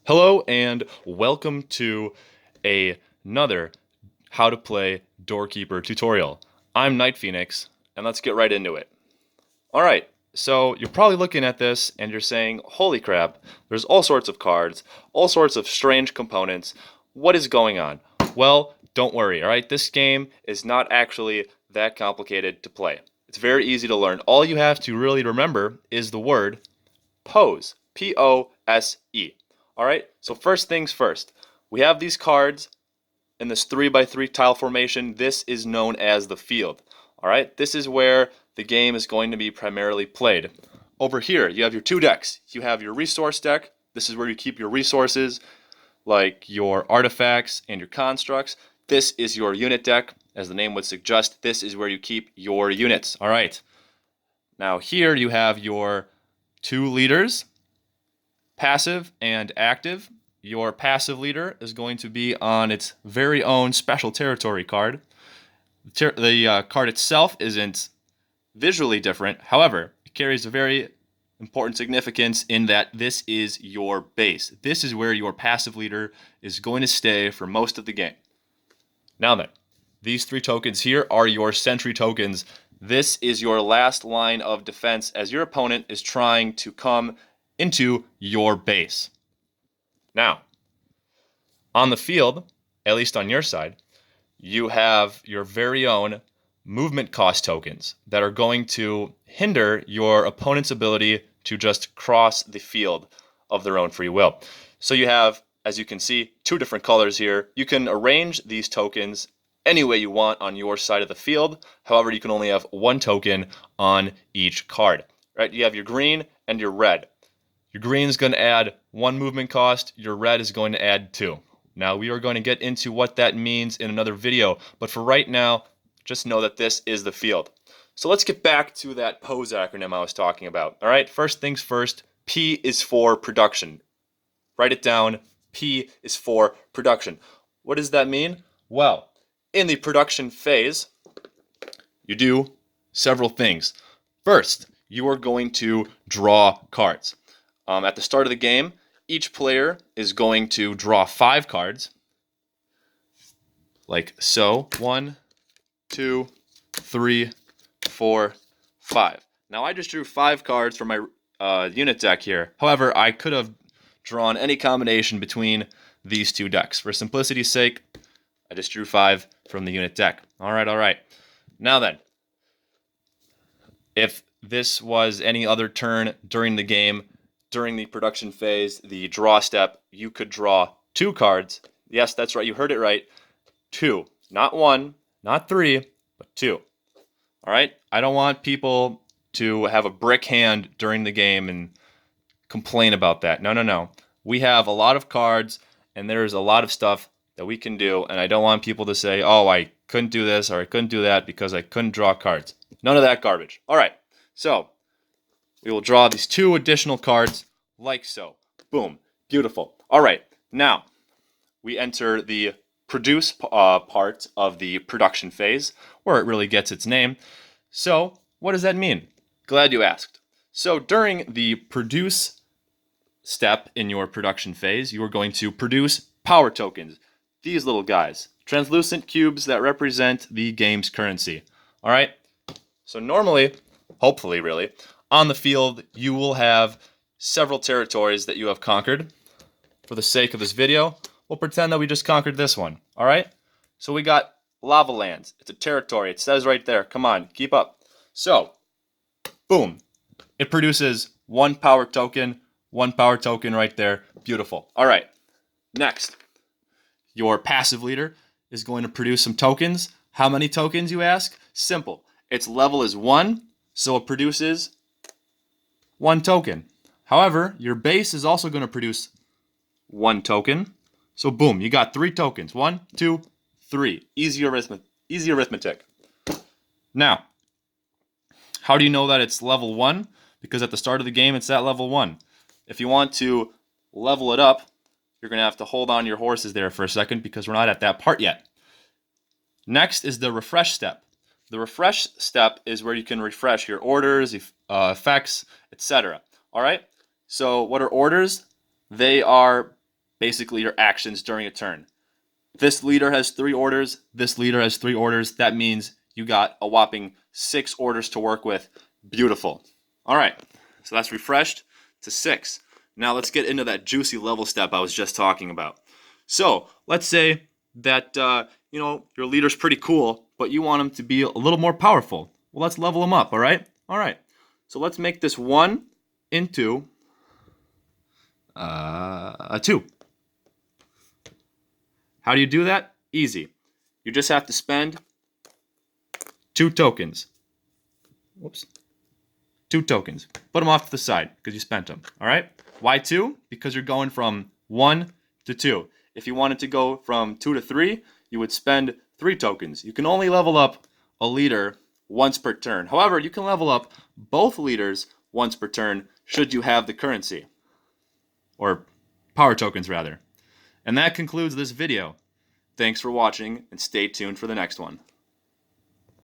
Hello and welcome to another How to Play Doorkeeper tutorial. I'm Night Phoenix, and let's get right into it. Alright, so you're probably looking at this and you're saying, holy crap, there's all sorts of cards, all sorts of strange components. What is going on? Well, don't worry, alright? This game is not actually that complicated to play. It's very easy to learn. All you have to really remember is the word P.O.S.E. P-O-S-E. All right, so first things first. We have these cards in this 3x3 tile formation. This is known as the field. All right, this is where the game is going to be primarily played. Over here, you have your two decks. You have your resource deck. This is where you keep your resources, like your artifacts and your constructs. This is your unit deck. As the name would suggest, this is where you keep your units. All right. Now here you have your two leaders, passive and active. Your passive leader is going to be on its very own special territory card. The card itself isn't visually different. However, it carries a very important significance in that this is your base. This is where your passive leader is going to stay for most of the game. Now then, these three tokens here are your sentry tokens. This is your last line of defense as your opponent is trying to come into your base. Now, on the field, at least on your side, you have your very own movement cost tokens that are going to hinder your opponent's ability to just cross the field of their own free will. So you have, as you can see, two different colors here. You can arrange these tokens any way you want on your side of the field. However, you can only have one token on each card. Right? You have your green and your red. Your green is going to add one movement cost. Your red is going to add two. Now, we are going to get into what that means in another video, but for right now, just know that this is the field. So let's get back to that P.O.S.E. acronym I was talking about. All right, first things first, P is for production. Write it down. P is for production. What does that mean? Well, in the production phase, you do several things. First, you are going to draw cards. At the start of the game, each player is going to draw 5 cards, like so. 1, 2, 3, 4, 5. Now I just drew 5 cards from my unit deck here. However, I could have drawn any combination between these two decks. For simplicity's sake, I just drew 5 from the unit deck. All right. Now then, if this was any other turn during the game, during the production phase, the draw step, you could draw 2 cards. Yes, that's right. You heard it right. 2. Not 1, not 3, but 2. All right? I don't want people to have a brick hand during the game and complain about that. No. We have a lot of cards, and there's a lot of stuff that we can do, and I don't want people to say, oh, I couldn't do this or I couldn't do that because I couldn't draw cards. None of that garbage. All right. So we will draw these 2 additional cards like so. Boom. Beautiful. All right. Now, we enter the produce part of the production phase, where it really gets its name. So, what does that mean? Glad you asked. So, during the produce step in your production phase, you are going to produce power tokens. These little guys. Translucent cubes that represent the game's currency. All right? So normally, hopefully really, on the field, you will have several territories that you have conquered. For the sake of this video, we'll pretend that we just conquered this one. All right? So we got Lava Lands. It's a territory. It says right there. Come on, keep up. So, boom. It produces 1 power token right there. Beautiful. All right. Next, your passive leader is going to produce some tokens. How many tokens, you ask? Simple. Its level is 1, so it produces 1 token. However, your base is also going to produce 1 token. So boom, you got 3 tokens. 1, 2, 3. Easy arithmetic. Now, how do you know that it's level 1? Because at the start of the game, it's at level 1. If you want to level it up, you're going to have to hold on your horses there for a second because we're not at that part yet. Next is the refresh step. The refresh step is where you can refresh your orders, effects, etc. All right? So what are orders? They are basically your actions during a turn. This leader has 3 orders. This leader has 3 orders. That means you got a whopping 6 orders to work with. Beautiful. All right, so that's refreshed to 6. Now let's get into that juicy level step I was just talking about. So let's say that your leader's pretty cool, but you want him to be a little more powerful. Well, let's level him up. All right. So let's make this 1 into a 2. How do you do that? Easy. You just have to spend 2 tokens. Whoops. 2 tokens. Put them off to the side because you spent them. All right? Why 2? Because you're going from 1 to 2. If you wanted to go from 2 to 3, you would spend 3 tokens. You can only level up a leader once per turn. However, you can level up both leaders once per turn should you have the currency. Or power tokens, rather. And that concludes this video. Thanks for watching, and stay tuned for the next one.